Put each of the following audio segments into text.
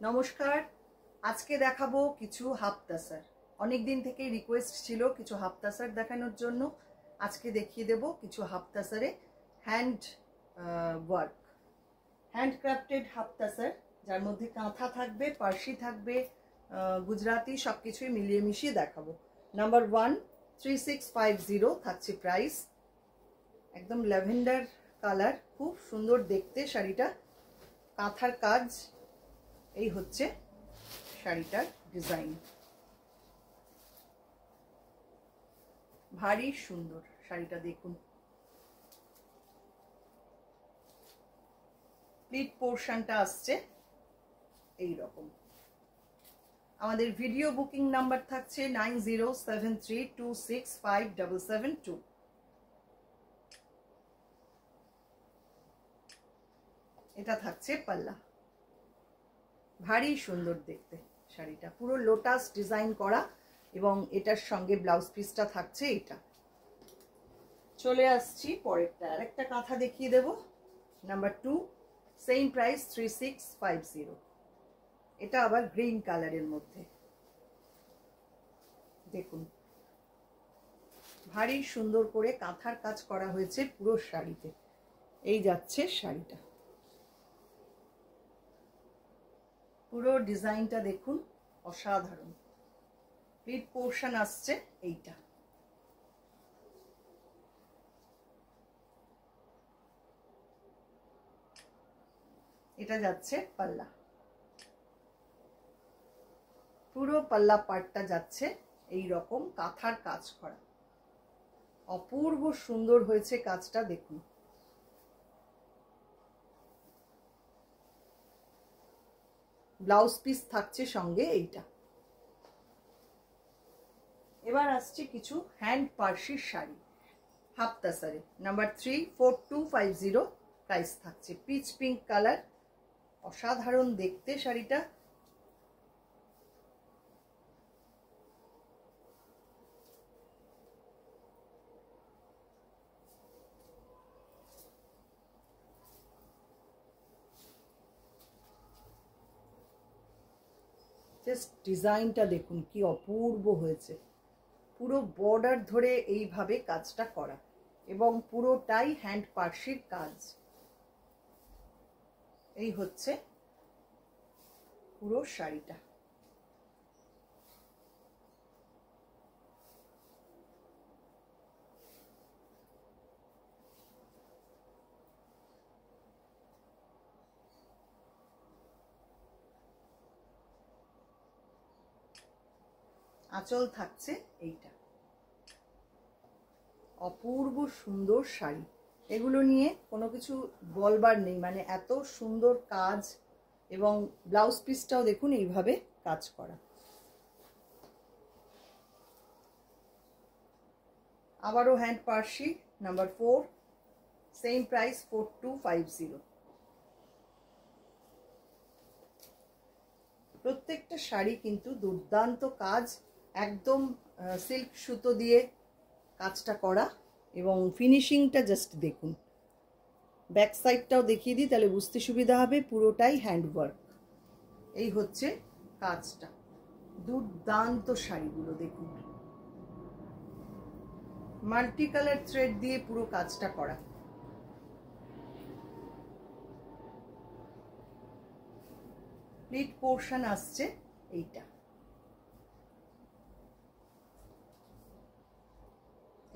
নমস্কার। আজকে দেখাবো কিছু হাফ তাসার। অনেক দিন থেকে রিকোয়েস্ট ছিল কিছু হাফ তাসার দেখানোর জন্য। আজকে দেখিয়ে দেব কিছু হাফ তাসারে hand work, handcrafted half tussar, যার মধ্যে কাঁথা থাকবে, পার্সি থাকবে, গুজরাটি, সব কিছুই মিলিয়ে মিশিয়ে দেখাবো। নাম্বার 1 3650 থাকছে প্রাইস। একদম ল্যাভেন্ডার কালার, খুব সুন্দর দেখতে শাড়িটা। কাঁথার কাজ, এই হচ্ছে শাড়িটার ডিজাইন। ভারী সুন্দর শাড়িটা, দেখুন। প্লিট পোর্শনটা আসছে এই রকম। আমাদের ভিডিও বুকিং নাম্বার থাকছে 9073265772। এটা থাকছে পাল্লা। ভারী সুন্দর দেখতে শাড়িটা, পুরো লোটাস ডিজাইন করা, এবং এটার সঙ্গে ব্লাউজ পিসটা থাকছে এটা। চলে আসছি পরেরটা, আরেকটা কাঁথা দেখিয়ে দেব। Number 2, same price 3650। এটা আবার গ্রিন কালারের মধ্যে, দেখুন। ভারী সুন্দর করে কাঁথার কাজ করা হয়েছে পুরো শাড়িতে। এই যাচ্ছে শাড়িটা, পুরো ডিজাইনটা দেখুন, অসাধারণ। প্লিট পোর্শন আসছে এইটা। এটা যাচ্ছে পাল্লা, পুরো পাল্লা পাটটা যাচ্ছে এই রকম কাঁথার কাজ করা। অপূর্ব সুন্দর হয়েছে কাজটা, দেখুন। ব্লাউজ পিস থাকছে সঙ্গে এইটা। এবার আসছে কিছু হ্যান্ড পার্সির শাড়ি হাফ তাসারে। নাম্বার 34250 প্রাইস থাকছে। পিচ পিঙ্ক কালার, অসাধারণ দেখতে শাড়িটা। জাস্ট ডিজাইনটা দেখুন কি অপূর্ব হয়েছে। পুরো বর্ডার ধরে এইভাবে কাজটা করা, এবং পুরোটাই হ্যান্ড পার্সির কাজ। এই হচ্ছে পুরো শাড়িটা। আঁচল থাকছে এইটা। অপূর্ব সুন্দর শাড়ি, এগুলো নিয়ে কোনো কিছু বলবার নেই, মানে এত সুন্দর কাজ। এবং ব্লাউজ পিসটাও দেখুন এইভাবে কাজ করা। আবারও হ্যান্ড পার্সি। Number 4, same price 4250। প্রত্যেকটা শাড়ি কিন্তু দুর্দান্ত কাজ, একদম সিল্ক সুতো দিয়ে কাজটা করা, এবং ফিনিশিংটা জাস্ট দেখুন। ব্যাক সাইডটাও দেখিয়ে দিই, তাহলে বুঝতে সুবিধা হবে। পুরোটাই হ্যান্ডওয়ার্ক। এই হচ্ছে কাজটা। দুর্দান্ত শাড়িগুলো দেখুন, মাল্টি কালার থ্রেড দিয়ে পুরো কাজটা করা। প্লিট পোর্শন আসছে এইটা।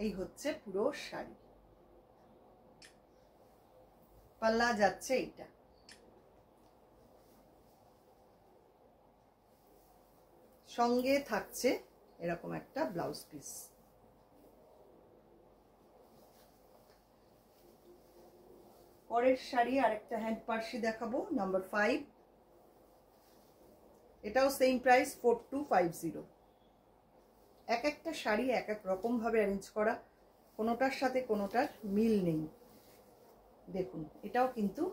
এই হচ্ছে পুরো শাড়ি। পাল্লা যাচ্ছে এইটা। সঙ্গে থাকছে এরকম একটা ব্লাউজ পিস। পরের শাড়ি আরেকটা হ্যান্ড পার্সি দেখাবো। নাম্বার 5, এটাও সেম প্রাইস 4250। এক একটা শাড়ি এক এক রকম ভাবে অ্যারেঞ্জ করা, কোনোটার সাথে কোনোটার মিল নেই। দেখুন, এটাও কিন্তু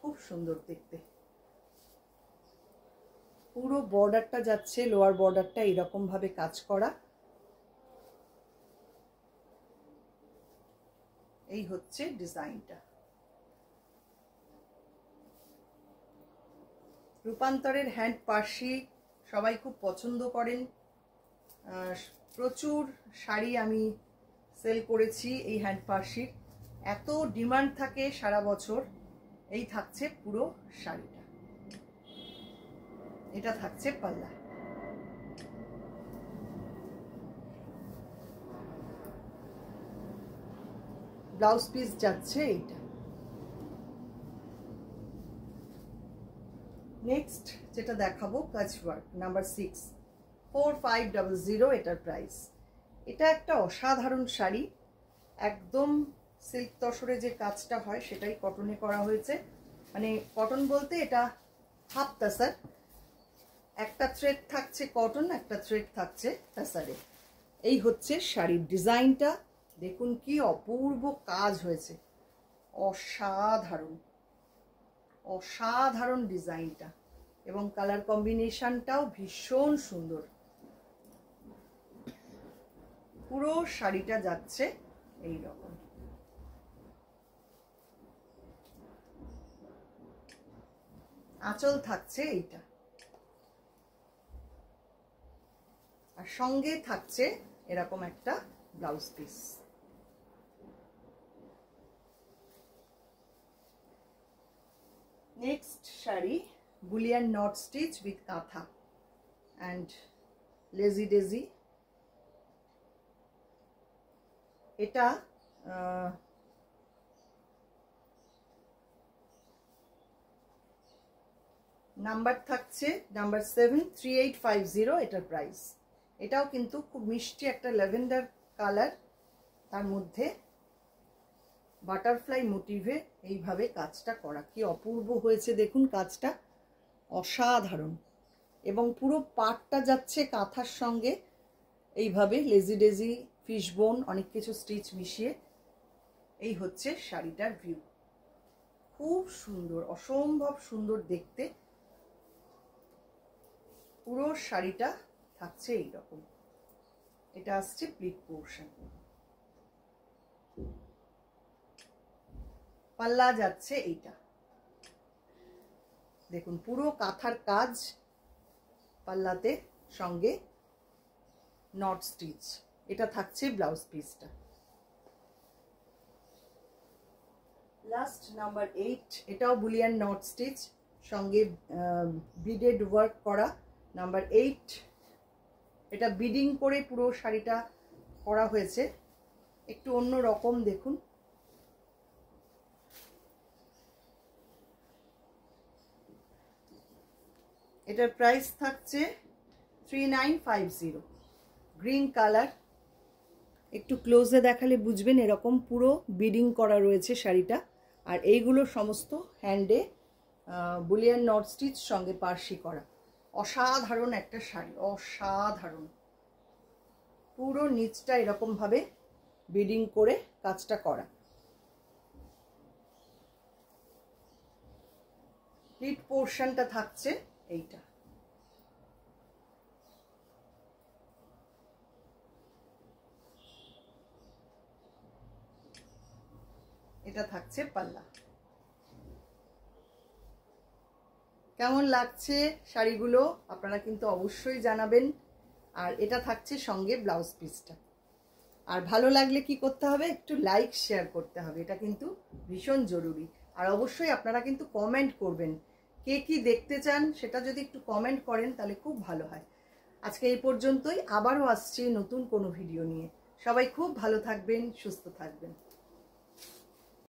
খুব সুন্দর দেখতে। পুরো বর্ডারটা যাচ্ছে, লোয়ার বর্ডারটা এরকম ভাবে কাজ করা। এই হচ্ছে ডিজাইনটা। রূপান্তরের হ্যান্ড পার্সি সবাই খুব পছন্দ করেন। প্রচুর শাড়ি আমি সেল করেছি এই হ্যান্ড পার্সির, এত ডিমান্ড থাকে সারা বছর। এই থাকছে পুরো শাড়িটা, এটা থাকছে পাল্লা। ব্লাউজ পিস যাচ্ছে এইটা। নেক্সট যেটা দেখাবো কাজ ওয়ার্ক নাম্বার 6, 4500 এটার প্রাইস। এটা একটা অসাধারণ শাড়ি, একদম সিল্ক তসরে যে কাজটা হয় সেটাই কটনে করা হয়েছে। মানে কটন বলতে এটা হাফ তাসার, একটা থ্রেড থাকছে কটন, একটা থ্রেড থাকছে তাসারে। এই হচ্ছে শাড়ির ডিজাইনটা, দেখুন কি অপূর্ব কাজ হয়েছে, অসাধারণ অসাধারণ ডিজাইনটা, এবং কালার কম্বিনেশনটাও ভীষণ সুন্দর। পুরো শাড়িটা যাচ্ছে এই রকম। আঁচল থাকছে এইটা, আর সঙ্গে থাকছে এরকম একটা blouse piece. Next sari Boolean not stitch with কাঁথা অ্যান্ড লেজি ডেজি। এটা নাম্বার থাকছে নাম্বার 7, 3850 এটার প্রাইস। এটাও কিন্তু খুব মিষ্টি একটা ল্যাভেন্ডার কালার, তার মধ্যে বাটারফ্লাই মোটিভে এইভাবে কাজটা করা, কি অপূর্ব হয়েছে দেখুন কাজটা, অসাধারণ। এবং পুরো পাটটা যাচ্ছে কাঁথার সঙ্গে এইভাবে লেজি ডেজি, ফিশবোন, অনেক কিছু স্টিচ মিশিয়ে। এই হচ্ছে শাড়িটার ভিউ, খুব সুন্দর, অসম্ভব সুন্দর দেখতে। পুরো শাড়িটা থাকছে এইরকম। এটা আসছে প্লিট পোর্শন, পাল্লা যাচ্ছে এইটা, দেখুন পুরো কাঁথার কাজ পাল্লাতে, সঙ্গে নট স্টিচ। এটা থাকছে ব্লাউজ পিসটা। লাস্ট নাম্বার 8, এটাও বুলিয়ান নট স্টিচ, সঙ্গে বিডেড ওয়ার্ক করা। নাম্বার 8, এটা বিডিং করে পুরো শাড়িটা করা হয়েছে, একটু অন্য রকম দেখুন। এটার প্রাইস থাকছে 3950, গ্রিন কালার। একটু ক্লোজে দেখালে বুঝবেন, এরকম পুরো বিডিং করা রয়েছে শাড়িটা। আর এইগুলো সমস্ত হ্যান্ডে বুলিয়ান নট স্টিচ, সঙ্গে পার্সি করা। অসাধারণ একটা শাড়ি, অসাধারণ। পুরো নিচটা এরকম ভাবে বিডিং করে কাজটা করা। প্লিট পোর্শনটা থাকছে এইটা। এটা থাকছে পাল্লা। কেমন লাগছে শাড়িগুলো আপনারা কিন্তু অবশ্যই জানাবেন। আর এটা থাকছে সঙ্গে ব্লাউজ পিসটা। আর ভালো লাগলে কি করতে হবে, একটু লাইক শেয়ার করতে হবে, এটা কিন্তু ভীষণ জরুরি। আর অবশ্যই আপনারা কিন্তু কমেন্ট করবেন, কে কি দেখতে চান সেটা যদি একটু কমেন্ট করেন তাহলে খুব ভালো হয়। আজকে এই পর্যন্তই, আবারও আসছি নতুন কোনো ভিডিও নিয়ে। সবাই খুব ভালো থাকবেন, সুস্থ থাকবেন।